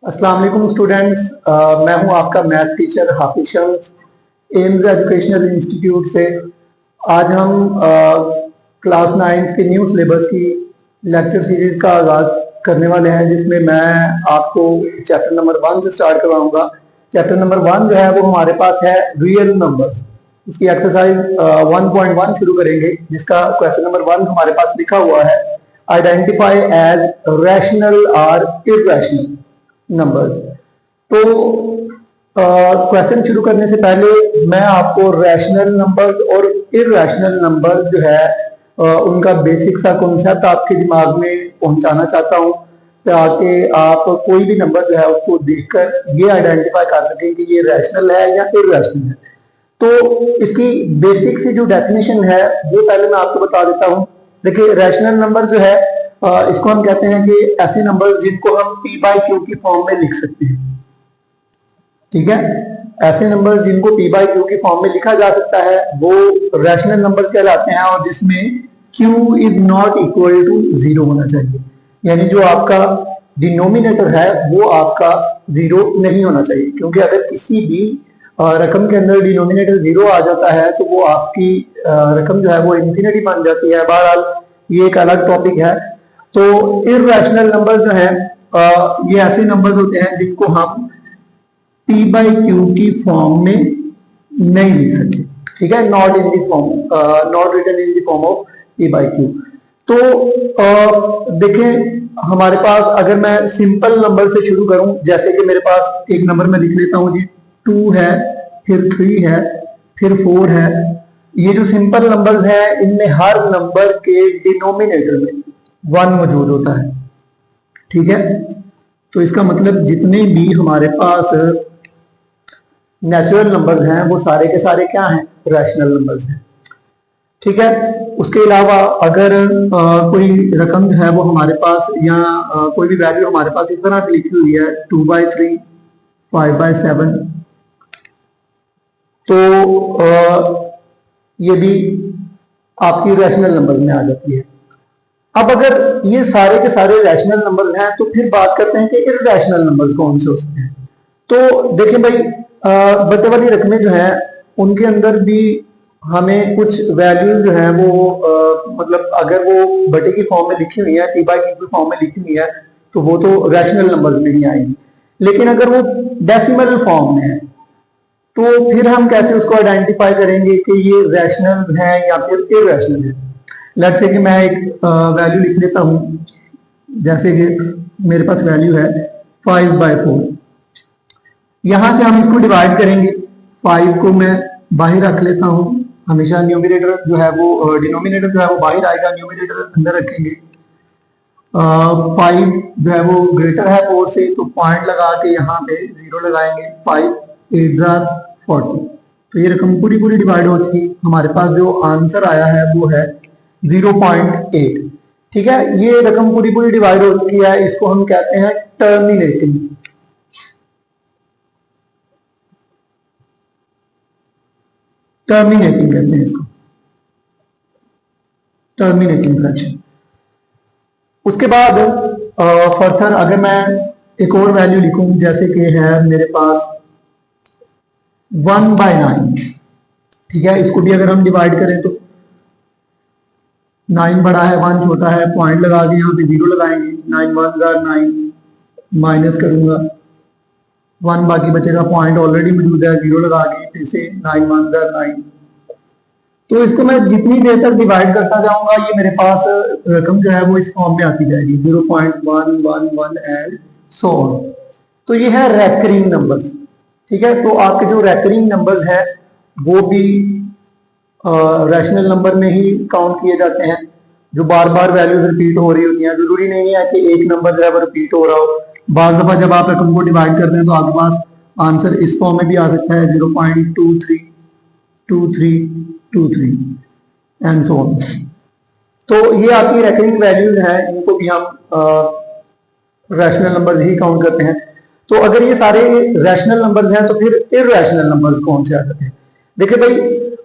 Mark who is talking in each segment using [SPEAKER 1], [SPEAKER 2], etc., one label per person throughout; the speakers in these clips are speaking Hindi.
[SPEAKER 1] अस्सलाम वालेकुम स्टूडेंट्स। मैं हूं आपका मैथ टीचर हाफिज शम्स, एम्स एजुकेशनल इंस्टीट्यूट से। आज हम क्लास 9 के न्यू सिलेबस की लेक्चर सीरीज का आगाज करने वाले हैं, जिसमें मैं आपको चैप्टर नंबर 1 से स्टार्ट करवाऊंगा। चैप्टर नंबर 1 जो है वो हमारे पास है रियल नंबर्स। उसकी एक्सरसाइज 1.1 शुरू करेंगे, जिसका क्वेश्चन नंबर 1 हमारे पास लिखा हुआ है, आइडेंटिफाई एज रैशनल और इररेशनल नंबर्स। तो क्वेश्चन शुरू करने से पहले मैं आपको रैशनल नंबर्स और इररेशनल नंबर्स जो है उनका बेसिक सा कॉन्सेप्ट आपके दिमाग में पहुंचाना चाहता हूं, ताकि आप कोई भी नंबर जो है उसको देखकर ये आइडेंटिफाई कर सकें कि ये रैशनल है या इररेशनल है। तो इसकी बेसिक सी जो डेफिनेशन है वो पहले मैं आपको बता देता हूं। देखिए, रैशनल नंबर जो है इसको हम कहते हैं कि ऐसे नंबर जिनको हम p बाई क्यू की फॉर्म में लिख सकते हैं। ठीक है, ऐसे नंबर जिनको p बाई क्यू की फॉर्म में लिखा जा सकता है वो रैशनल नंबर्स कहलाते हैं, और जिसमें q is not equal to 0 होना चाहिए। यानी जो आपका डिनोमिनेटर है वो आपका 0 नहीं होना चाहिए, क्योंकि अगर किसी भी रकम के अंदर डिनोमिनेटर 0 आ जाता है तो वो आपकी रकम जो है वो इंफिनिटी बन जाती है। बहरहाल ये एक अलग टॉपिक है। तो इररेशनल नंबर जो है ये ऐसे नंबर होते हैं जिनको हम p बाई क्यू की फॉर्म में नहीं लिख सके। ठीक है, not in the form, not written in the form of p by Q. तो देखें, हमारे पास अगर मैं सिंपल नंबर से शुरू करूं, जैसे कि मेरे पास एक नंबर में लिख लेता हूं जी, 2 है, फिर 3 है, फिर 4 है। ये जो सिंपल नंबर्स हैं इनमें हर नंबर के डिनोमिनेटर में 1 मौजूद होता है। ठीक है, तो इसका मतलब जितने भी हमारे पास नेचुरल नंबर्स हैं वो सारे के सारे क्या हैं, रैशनल नंबर्स हैं। ठीक है, उसके अलावा अगर कोई रकम जो है वो हमारे पास या कोई भी वैल्यू हमारे पास इस तरह की लिखी हुई है 2/3, 5/7, तो ये भी आपकी रैशनल नंबर में आ जाती है। अब अगर ये सारे के सारे रैशनल नंबर्स हैं तो फिर बात करते हैं कि इररेशनल नंबर्स कौन से हो सकते हैं। तो देखिए भाई, बटे वाली रकमें जो हैं उनके अंदर भी हमें कुछ वैल्यूज जो है वो मतलब अगर वो बटे की फॉर्म में लिखी हुई है, p बाई क्यू की फॉर्म में लिखी हुई है, तो वो तो रैशनल नंबर्स में ही आएंगी। लेकिन अगर वो डेसिमल फॉर्म में है तो फिर हम कैसे उसको आइडेंटिफाई करेंगे कि ये रैशनल है या फिर इररेशनल है। लेट्स से कि मैं एक वैल्यू लिख लेता हूं, जैसे कि मेरे पास वैल्यू है 5/4। यहां से हम इसको डिवाइड करेंगे। 5 को मैं बाहर रख लेता हूं, हमेशा न्यूमरेटर जो है वो डिनोमिनेटर जो है वो बाहर आएगा, न्यूमरेटर अंदर रखेंगे। 5 जो है वो ग्रेटर है 4 से, तो पॉइंट लगा के यहाँ पे 0 लगाएंगे। 5 8 40, तो ये रकम पूरी पूरी डिवाइड हो चुकी। हमारे पास जो आंसर आया है वो है 0.8। ठीक है, ये रकम पूरी पूरी डिवाइड हो चुकी है, इसको हम कहते हैं टर्मिनेटिंग। टर्मिनेटिंग कहते हैं इसको, टर्मिनेटिंग फ्रैक्शन। उसके बाद फर्दर अगर मैं एक और वैल्यू लिखूं, जैसे कि है मेरे पास 1/9। ठीक है, इसको भी अगर हम डिवाइड करें तो 9 बड़ा है, 1 छोटा है, पॉइंट लगा के यहाँ पे 0 लगाएंगे। 9 1 9, माइनस करूंगा 1 बाकी बचेगा, पॉइंट ऑलरेडी मौजूद है, 0 लगा के फिर से 9 1 9। तो इसको मैं जितनी देर तक डिवाइड करता जाऊंगा ये मेरे पास रकम जो है वो इस फॉर्म में आती जाएगी, 0.111 एंड सो ऑन। तो ये है रेकरिंग नंबर्स। ठीक है, तो आपके जो रेकरिंग नंबर्स हैं वो भी रैशनल नंबर में ही काउंट किए जाते हैं, जो बार बार वैल्यूज रिपीट हो रही होती हैं। जरूरी नहीं है कि एक नंबर जो है वो रिपीट हो रहा हो। बार दफा जब आप रकम को डिवाइड करते हैं तो आपके पास आंसर इस फॉर्म में भी आ सकता है, 0.232323 एंड सो ऑन। तो ये आपकी रेकरिंग वैल्यूज हैं, इनको भी हम रैशनल नंबर ही काउंट करते हैं। तो अगर ये सारे रैशनल नंबर्स हैं तो फिर इररेशनल नंबर्स कौन से आ सकते हैं। देखिए भाई,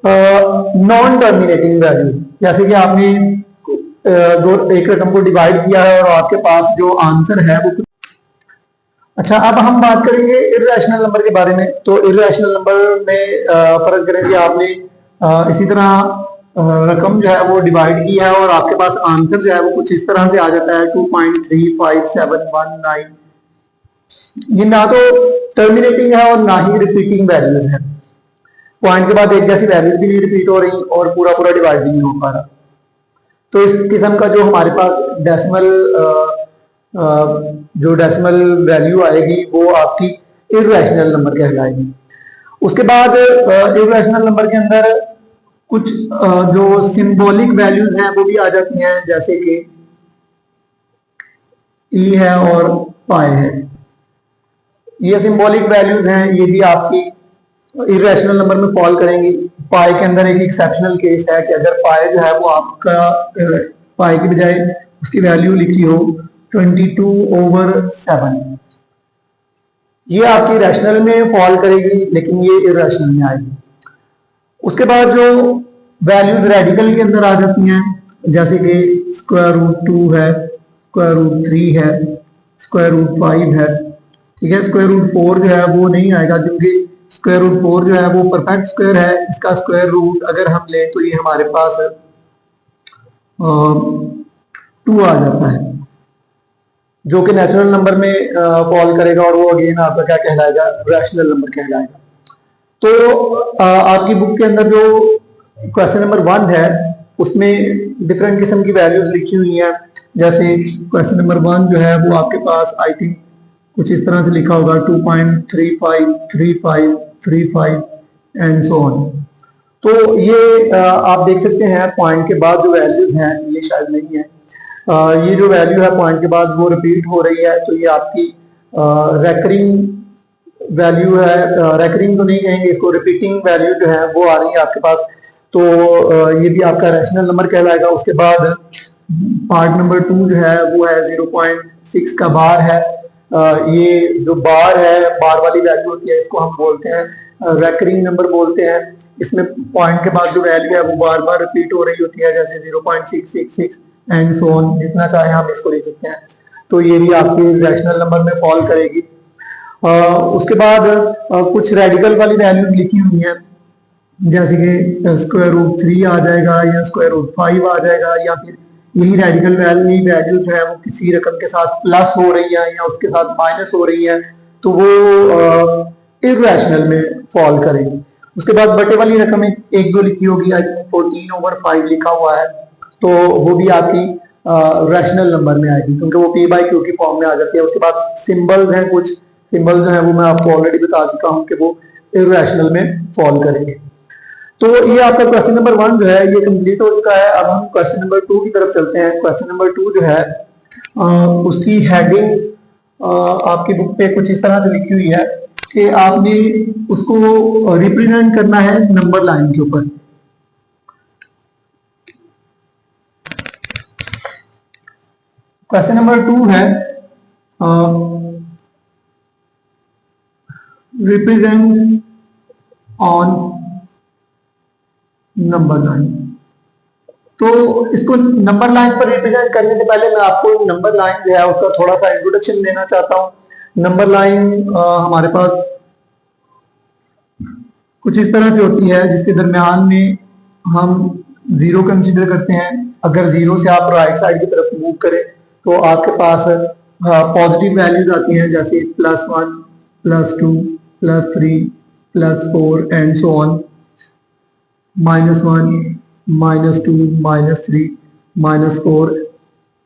[SPEAKER 1] नॉन टर्मिनेटिंग वैल्यू, जैसे कि आपने एक रकम को डिवाइड किया है और आपके पास जो आंसर है वो अच्छा, अब हम बात करेंगे इर्रेशनल नंबर के बारे में। तो इर्रेशनल नंबर में फर्ज करें कि आपने इसी तरह रकम जो है वो डिवाइड की है और आपके पास आंसर जो है वो कुछ इस तरह से आ जाता है 2.35719। ये ना तो टर्मिनेटिंग है और ना ही रिपीटिंग वैल्यूज है। पॉइंट के बाद एक जैसी वैल्यूज भी नहीं रिपीट हो रही और पूरा पूरा डिवाइड भी नहीं हो पा रहा। तो इस किस्म का जो हमारे पास डेसिमल वैल्यू आएगी वो आपकी इर्रेशनल नंबर कहलाएगी। उसके बाद इर्रेशनल नंबर के अंदर कुछ जो सिंबॉलिक वैल्यूज हैं वो भी आ जाती हैं, जैसे कि ई है और पाई है। ये सिंबॉलिक वैल्यूज हैं, ये भी आपकी इरेशनल नंबर में फॉल करेंगी। पाई के अंदर एक एक्सेप्शनल केस है कि अगर पाई जो है वो आपका पाई की बजाय उसकी वैल्यू लिखी हो 22/7, ये आपकी रैशनल में फॉल करेगी लेकिन ये इरेशनल में आएगी। उसके बाद जो वैल्यूज रेडिकल के अंदर आ जाती हैं, जैसे कि √2 है, √3 है, √5 है, ठीक है। √4 जो है वो नहीं आएगा क्योंकि √4 जो है वो परफेक्ट स्क्वायर है। इसका स्क्वायर रूट अगर हम लें तो ये हमारे पास 2 आ जाता है, जो कि नेचुरल नंबर में फॉल करेगा और वो अगेन आपका क्या कहलाएगा, रैशनल नंबर कहलाएगा। तो आपकी बुक के अंदर जो क्वेश्चन नंबर 1 है उसमें डिफरेंट किस्म की वैल्यूज लिखी हुई हैं। जैसे क्वेश्चन नंबर 1 जो है वो आपके पास आई थिंक कुछ इस तरह से लिखा होगा 2.353535 एंड सो ऑन। तो ये आप देख सकते हैं पॉइंट के बाद जो वैल्यूज हैं ये शायद नहीं है, ये जो वैल्यू है पॉइंट के बाद वो रिपीट हो रही है। तो ये आपकी रेकरिंग वैल्यू है, रेकरिंग तो नहीं कहेंगे इसको, रिपीटिंग वैल्यू जो है वो आ रही है आपके पास। तो ये भी आपका रैशनल नंबर कहलाएगा। उसके बाद पार्ट नंबर 2 जो है वो है 0.6 का बार है। ये जो बार है, बार वाली वैल्यू होती है, इसको हम बोलते हैं रेकरिंग नंबर बोलते हैं। इसमें पॉइंट के बाद जो वैल्यू है वो बार बार रिपीट हो रही होती है, जैसे 0.666 एंड सो ऑन, जितना चाहे हम इसको लिख सकते हैं। तो ये भी आपकी रैशनल नंबर में फॉल करेगी। उसके बाद कुछ रेडिकल वाली वैल्यूज लिखी हुई हैं, जैसे कि √3 आ जाएगा या √5 आ जाएगा, या फिर यही रेडिकल वैल्यू जो है वो किसी रकम के साथ प्लस हो रही है या उसके साथ माइनस हो रही है, तो वो इर्रेशनल में फॉल करेगी। उसके बाद बटे वाली रकम एक दो लिखी होगी, आई थिंक 14/5 लिखा हुआ है, तो वो भी आपकी रैशनल नंबर में आएगी क्योंकि वो p/q की फॉर्म में आ जाती है। उसके बाद सिंबल्स हैं, कुछ सिंबल जो है वो मैं आपको ऑलरेडी बता चुका हूँ कि वो इर्रेशनल में फॉल करेंगे। तो ये आपका क्वेश्चन नंबर 1 जो है ये कंप्लीट हो चुका है। अब हम क्वेश्चन नंबर 2 की तरफ चलते हैं। क्वेश्चन नंबर 2 जो है उसकी हेडिंग आपकी बुक पे कुछ इस तरह से लिखी हुई है कि आपने उसको रिप्रेजेंट करना है नंबर लाइन के ऊपर। क्वेश्चन नंबर 2 है रिप्रेजेंट ऑन नंबर लाइन। तो इसको नंबर लाइन पर रिप्रेजेंट करने से पहले मैं आपको नंबर लाइन जो है उसका थोड़ा सा इंट्रोडक्शन देना चाहता हूं। नंबर लाइन हमारे पास कुछ इस तरह से होती है जिसके दरमियान में हम 0 कंसीडर करते हैं। अगर 0 से आप राइट साइड की तरफ मूव करें तो आपके पास पॉजिटिव वैल्यूज आती हैं, जैसे +1, +2, +3, +4 and so on, -1, -2, -3, -4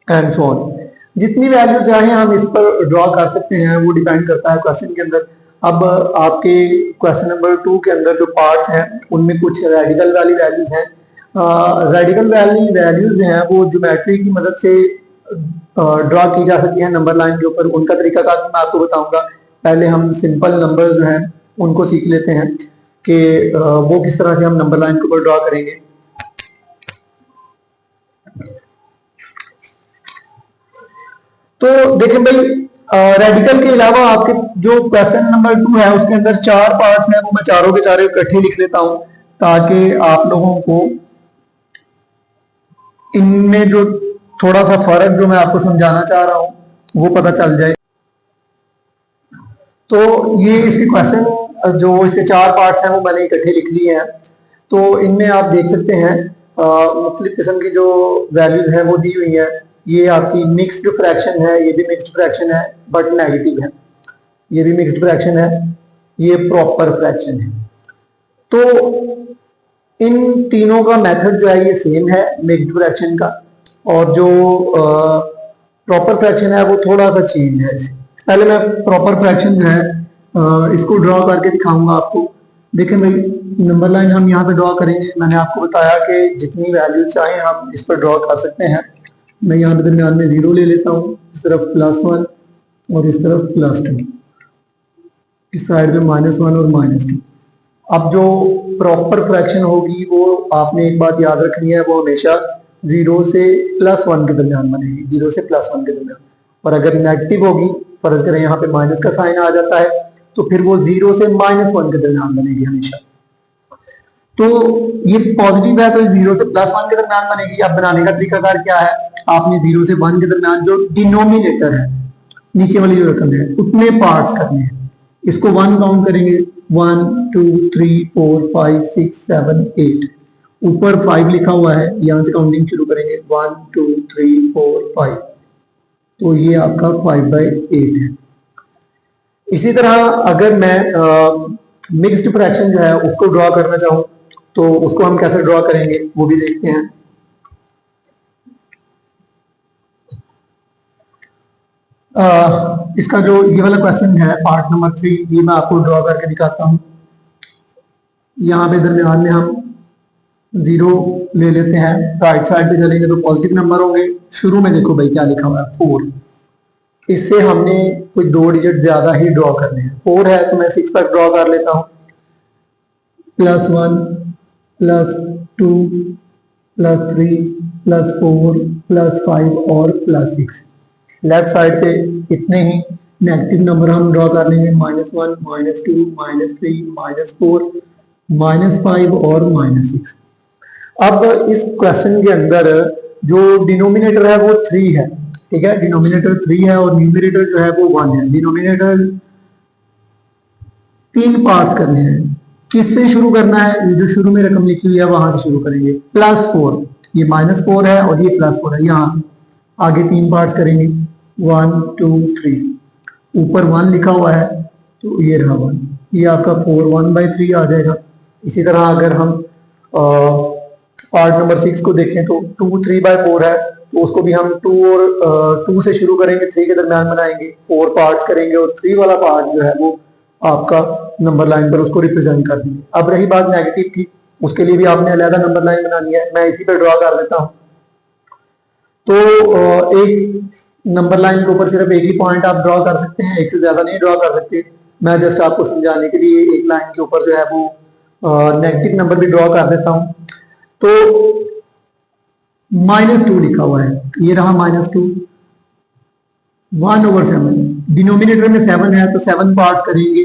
[SPEAKER 1] and so on. जितनी वैल्यू चाहे हम इस पर ड्रॉ कर सकते हैं, वो डिपेंड करता है क्वेश्चन के अंदर। अब आपके क्वेश्चन नंबर 2 के अंदर जो पार्ट्स हैं उनमें कुछ रेडिकल वाली वैल्यूज हैं। रेडिकल वाली वैल्यूज हैं वो ज्योमेट्री की मदद से ड्रॉ की जा सकती है नंबर लाइन के ऊपर। उनका तरीकाकार मैं आपको बताऊंगा। पहले हम सिंपल नंबर्स जो हैं उनको सीख लेते हैं कि वो किस तरह से हम नंबर लाइन के ऊपर ड्रॉ करेंगे। तो देखें भाई, रेडिकल के अलावा आपके जो क्वेश्चन नंबर 2 है उसके अंदर 4 पार्ट्स हैं, वो मैं चारों के चारों इकट्ठे लिख लेता हूं ताकि आप लोगों को इनमें जो थोड़ा सा फर्क जो मैं आपको समझाना चाह रहा हूं वो पता चल जाए। तो ये इसके क्वेश्चन जो इसके 4 पार्ट्स हैं वो मैंने इकट्ठे लिख लिए हैं। तो इनमें आप देख सकते हैं मुख्तलिफ किस्म की जो वैल्यूज हैं वो दी हुई है। ये आपकी मिक्स्ड फ्रैक्शन है, ये भी मिक्स्ड फ्रैक्शन है बट नेगेटिव है, ये भी मिक्स्ड फ्रैक्शन है, ये प्रॉपर फ्रैक्शन है। तो इन तीनों का मेथड जो है ये सेम है मिक्स्ड फ्रैक्शन का, और जो प्रॉपर फ्रैक्शन है वो थोड़ा सा चेंज है इसे। पहले मैं प्रॉपर फ्रैक्शन जो है इसको ड्रॉ करके दिखाऊंगा आपको। देखें भाई, नंबर लाइन हम यहाँ पे ड्रॉ करेंगे। मैंने आपको बताया कि जितनी वैल्यू चाहे हम इस पर ड्रॉ कर सकते हैं। मैं यहाँ पे दरमियान में 0 ले लेता हूँ, इस तरफ +1 और इस तरफ +2, इस साइड में -1 और -2। अब जो प्रॉपर फ्रैक्शन होगी वो आपने एक बात याद रखनी है, वो हमेशा 0 से +1 के दरमियान बनेगी, 0 से +1 के दरमियान। और अगर नेगेटिव होगी, फर्ज करें यहाँ पे माइनस का साइन आ जाता है, तो फिर वो 0 से -1 के दरमियान बनेगी हमेशा। तो ये पॉजिटिव है तो 0 से +1 के दरमियान बनेगी। अब बनाने का तरीकाकार क्या है, आपने 0 से 1 के दरमियान जो डिनोमिनेटर है, नीचे वाली जो रकम है, उतने पार्ट्स करने हैं। इसको 1 काउंट करेंगे, 1 2 3 4 5 6 7 8। ऊपर 5 लिखा हुआ है, यहां से काउंटिंग शुरू करेंगे, 1 2 3 4 5। तो ये आपका 5/8 है। इसी तरह अगर मैं मिक्स्ड फ्रैक्शन जो है उसको ड्रॉ करना चाहूं तो उसको हम कैसे ड्रॉ करेंगे वो भी देखते हैं। इसका जो ये वाला क्वेश्चन है पार्ट नंबर 3, ये मैं आपको ड्रॉ करके दिखाता हूं। यहाँ पे दरमियान में हम 0 ले लेते हैं, राइट साइड पे चलेंगे तो पॉजिटिव नंबर होंगे। शुरू में देखो भाई क्या लिखा हुआ है, 4। इससे हमने कोई 2 डिजिट ज्यादा ही ड्रॉ करने हैं। 4 है तो मैं 6 तक ड्रॉ कर लेता हूं, +1 +2 +3 +4 +5 और +6। लेफ्ट साइड पे इतने ही नेगेटिव नंबर हम ड्रॉ कर लेंगे, -1 -2 -3 -4 -5 और -6। अब इस क्वेश्चन के अंदर जो डिनोमिनेटर है वो 3 है, ठीक है, डिनोमिनेटर 3 है और न्यूमरेटर जो है वो 1 है। डिनोमिनेटर 3 पार्ट्स करने हैं। किससे शुरू करना है, ये जो शुरू में रकम लिखी हुई है वहां से शुरू करेंगे, +4। ये -4 है और ये +4 है, यहां से आगे 3 पार्ट्स करेंगे, 1 2 3। ऊपर 1 लिखा हुआ है तो ये रहा 1, ये आपका 4 1/3 आ जाएगा। इसी तरह अगर हम पार्ट नंबर 6 को देखें तो 2 3/4 है, तो उसको भी हम 2 और 2 से शुरू करेंगे, 3 के दरमियान बनाएंगे, 4 पार्ट्स करेंगे और 3 वाला पार्ट जो है वो आपका नंबर लाइन पर उसको रिप्रेजेंट कर देंगे। अब रही बात नेगेटिव की, उसके लिए भी आपने अलग नंबर लाइन बनानी है। मैं इसी पर ड्रॉ कर देता हूँ। तो एक नंबर लाइन के ऊपर सिर्फ एक ही पॉइंट आप ड्रॉ कर सकते हैं, एक से ज्यादा नहीं ड्रॉ कर सकते। मैं जस्ट आपको समझाने के लिए एक लाइन के ऊपर जो है वो नेगेटिव नंबर भी ड्रॉ कर देता हूं। तो -2 लिखा हुआ है, ये रहा -2, 1/7। डिनोमिनेटर में 7 है तो 7 पार्ट्स करेंगे,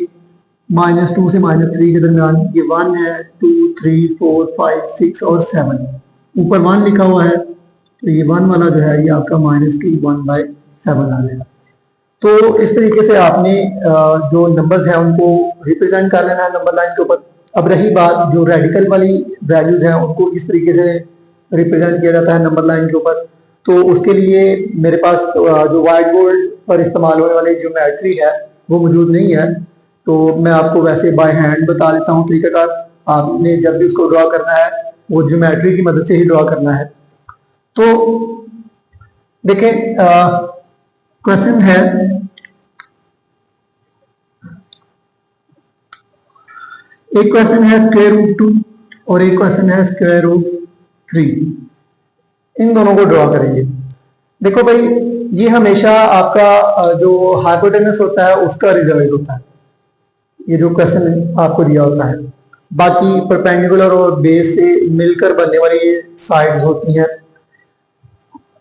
[SPEAKER 1] -2 से -3 के दरमियान। ये 1 है, 2 3 4 5 6 और 7। ऊपर 1 लिखा हुआ है तो ये 1 वाला जो है ये आपका -2 1/7 आ जाएगा। तो इस तरीके से आपने जो नंबर्स हैं उनको रिप्रेजेंट कर लेना है नंबर लाइन के ऊपर। अब रही बात जो रेडिकल वाली वैल्यूज हैं उनको किस तरीके से रिप्रेजेंट किया जाता है नंबर लाइन के ऊपर, तो उसके लिए मेरे पास जो व्हाइट बोर्ड पर इस्तेमाल होने वाली ज्योमेट्री है वो मौजूद नहीं है। तो मैं आपको वैसे बाय हैंड बता देता हूँ तरीकाकार। आपने जब भी उसको ड्रॉ करना है वो ज्योमेट्री की मदद से ही ड्रॉ करना है। तो देखें, क्वेश्चन है एक क्वेश्चन है √2 और एक क्वेश्चन है √3। इन दोनों को ड्रॉ करेंगे। देखो भाई, ये हमेशा आपका जो हाइपोटेनस होता है उसका रिजल्ट होता है, ये जो क्वेश्चन आपको दिया होता है। बाकी परपेंडिकुलर और बेस से मिलकर बनने वाली ये साइड्स होती हैं,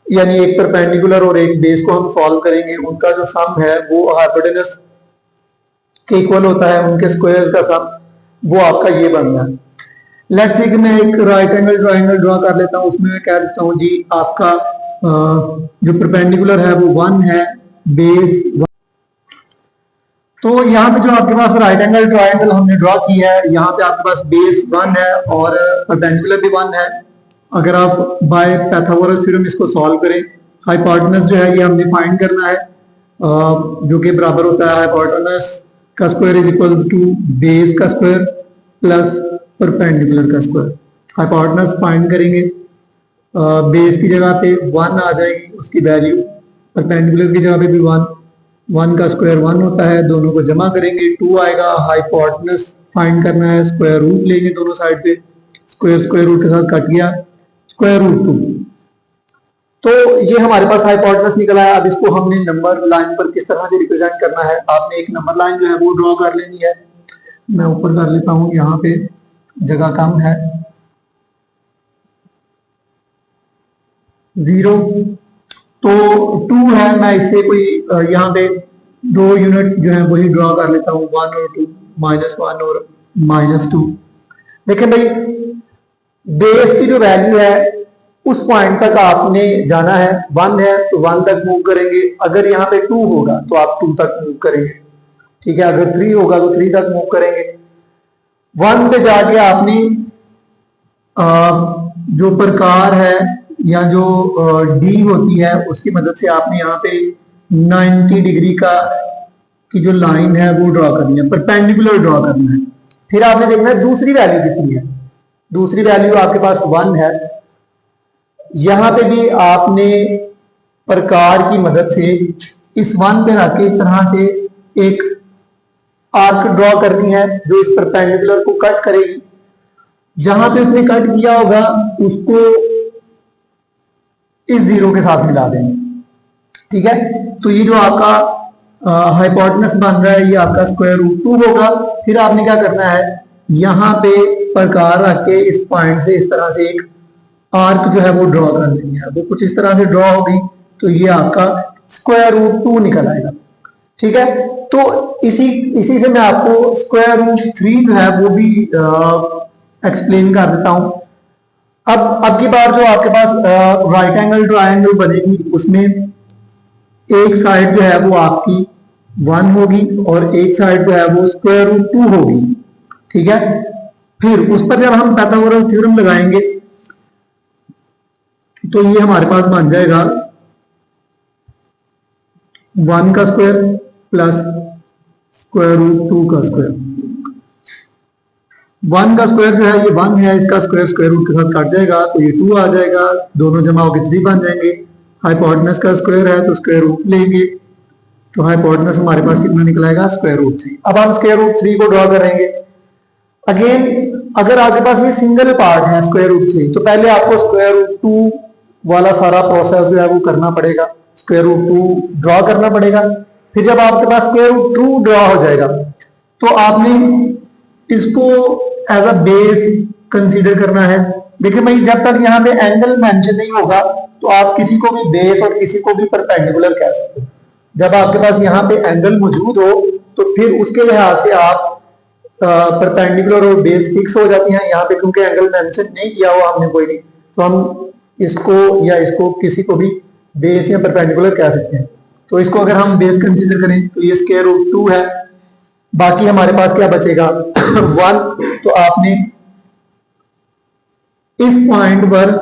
[SPEAKER 1] यानी एक परपेंडिकुलर और एक बेस को हम सॉल्व करेंगे, उनका जो सम है वो हाइपोटेनस के इक्वल होता है, उनके स्क्वायर्स का सम वो आपका ये बनता है। लेट्स से कि मैं एक राइट एंगल ट्राइंगल ड्रॉ कर लेता हूँ, उसमें मैं कह देता हूँ जी आपका जो परपेंडिकुलर है वो 1 है, बेस 1। तो यहाँ पे जो आपके पास राइट एंगल ट्राइंगल हमने ड्रॉ किया है, यहाँ पे आपके पास बेस 1 है और परपेंडिकुलर भी 1 है। अगर आप बाय पाइथागोरस थ्योरम इसको सॉल्व करें, हाइपोटेनस जो है ये हमने फाइंड करना है, जो कि बराबर होता है हाइपोटेनस का square is equal to base का स्क्वायर प्लस परपेंडिकुलर का स्क्वायर। हाइपोटेनस फाइंड करेंगे, बेस की जगह पे 1 आ जाएगी उसकी वैल्यू, परपेंडिकुलर की जगह पे भी 1 का स्क्वायर 1 होता है, दोनों को जमा करेंगे 2 आएगा। हाइपोटेनस फाइंड करना है, स्क्वायर रूट लेंगे दोनों साइड पे, स्क्वायर रूट के साथ कट गया, स्क्वायर रूट 2। तो ये हमारे पास हाइपोटेनस निकला है। अब इसको हमने नंबर लाइन पर किस तरह से रिप्रेजेंट करना है, आपने एक नंबर लाइन जो है वो ड्रॉ कर लेनी है। मैं ऊपर कर लेता हूं, यहाँ पे जगह कम है। 0 तो 2 है, मैं इससे कोई यहाँ पे 2 यूनिट जो है वही ड्रॉ कर लेता हूँ, 1 और 2, -1 और -2। देखिए भाई, बेस की जो वैल्यू है उस पॉइंट तक आपने जाना है। 1 है तो 1 तक मूव करेंगे, अगर यहाँ पे 2 होगा तो आप 2 तक मूव करेंगे, ठीक है। अगर 3 होगा तो 3 तक मूव करेंगे। 1 पे जाके आपने जो प्रकार है या जो डी होती है उसकी मदद से आपने यहाँ पे 90 डिग्री का की जो लाइन है वो ड्रॉ करनी है, परपेंडिकुलर ड्रॉ करना है। फिर आपने देखना है दूसरी वैल्यू कितनी है। दूसरी वैल्यू आपके पास 1 है, यहां पे भी आपने प्रकार की मदद से इस 1 पे रख के इस तरह से एक आर्क ड्रॉ करनी है जो इस परपेंडिकुलर को कट करेगी। जहां पे उसने कट किया होगा उसको इस 0 के साथ मिला देंगे, ठीक है। तो ये जो आपका हाइपोटेनस बन रहा है ये आपका स्क्वायर रूट 2 होगा। फिर आपने क्या करना है, यहाँ पे प्रकार रख के इस पॉइंट से इस तरह से एक आर्क जो है वो ड्रॉ कर देंगे। वो कुछ इस तरह से ड्रॉ होगी तो ये आपका स्क्वायर रूट 2 निकल आएगा, ठीक है। तो इसी से मैं आपको स्क्वायर रूट 3 जो है वो भी एक्सप्लेन कर देता हूं। अब की बार जो आपके पास राइट एंगल ट्रायंगल बनेगी उसमें एक साइड जो है वो आपकी 1 होगी और एक साइड जो है वो स्क्वायर रूट 2 होगी, ठीक है। फिर उस पर जब हम पाइथागोरस थ्योरम लगाएंगे तो ये हमारे पास बन जाएगा 1 का स्क्वायर प्लस स्क्वायर रूट 2 का स्क्वायर। 1 का स्क्वायर जो है ये 1 है, इसका स्क्वायर स्क्वायर रूट के साथ कट जाएगा तो ये 2 आ जाएगा, दोनों जमा होकर 3 बन जाएंगे। हाइपोटेनस का स्क्वायर है तो स्क्वायर रूट लेंगे, तो हाइपोटेनस हमारे पास कितना निकलाएगा, स्क्वायर रूट 3। अब हम स्क्वायर रूट 3 को ड्रॉ करेंगे। अगेन अगर आपके पास ये सिंगल पार्ट है स्क्वायर रूट 3 तो पहले आपको स्क्वायर रूट 2 वाला सारा प्रोसेस जो है वो करना पड़ेगा, स्क्वायर रूट 2 ड्रॉ करना पड़ेगा। फिर जब आपके पास स्क्वायर रूट 2 ड्रॉ हो जाएगा तो आपने इसको एज अ बेस कंसीडर करना है। देखिए भाई, जब तक यहाँ पे एंगल मेंशन नहीं होगा तो आप किसी को भी बेस और किसी को भी परपेंडिकुलर कह सकते हो। जब आपके पास यहाँ पे एंगल मौजूद हो तो फिर उसके लिहाज से आप परपेंडिकुलर और बेस फिक्स हो जाती हैं। यहाँ पे क्योंकि एंगल मेंशन नहीं किया हुआ हमने कोई नहीं, तो हम इसको या इसको किसी को भी बेस या परपेंडिकुलर कह सकते हैं। तो इसको अगर हम बेस कंसीडर करें तो ये स्क्वायर रूट 2 है, बाकी हमारे पास क्या बचेगा 1। तो आपने इस पॉइंट पर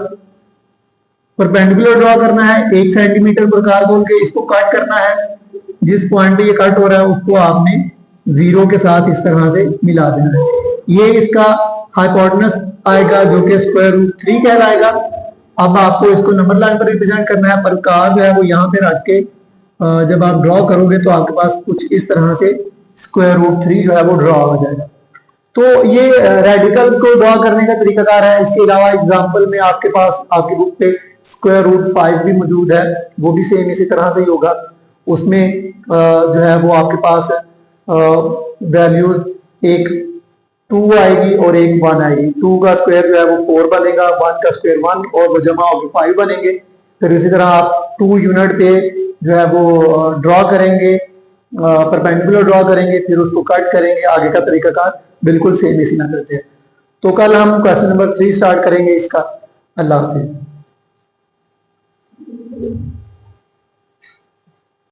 [SPEAKER 1] परपेंडिकुलर ड्रॉ करना है, 1 सेंटीमीटर प्रकार बोल के इसको कट करना है। जिस पॉइंट पे ये कट हो रहा है उसको आपने 0 के साथ इस तरह से मिला देना है। ये इसका हाइपोटेनस आएगा जो कि स्क्वायर रूट 3 कहलाएगा। अब आपको इसको नंबर लाइन पर रिप्रेजेंट करना है, प्रकार जो है वो यहाँ पे रख के जब आप ड्रॉ करोगे तो आपके पास कुछ इस तरह से स्क्वायर रूट 3 जो है वो ड्रॉ हो जाएगा। तो ये रेडिकल को ड्रॉ करने का तरीकाकार है। इसके अलावा एग्जांपल में आपके पास आपकी बुक पे स्क्वायर रूट 5 भी मौजूद है, वो भी सेम इसी तरह से ही होगा। उसमें जो है वो आपके पास वैल्यूज एक 2 आएगी और एक 1 आएगी। 2 का स्क्वायर जो है वो 4 बनेगा, 1 का स्क्वायर 1 और वो जमा होकर 5 बनेंगे। फिर इसी तरह आप 2 यूनिट पे जो है वो ड्रॉ करेंगे, परपेंडिकुलर ड्रॉ करेंगे, फिर उसको कट करेंगे। आगे का तरीकाकार बिल्कुल सेम इसी मेथड से है। तो कल हम क्वेश्चन नंबर 3 स्टार्ट करेंगे इसका। अल्लाह हाफिज।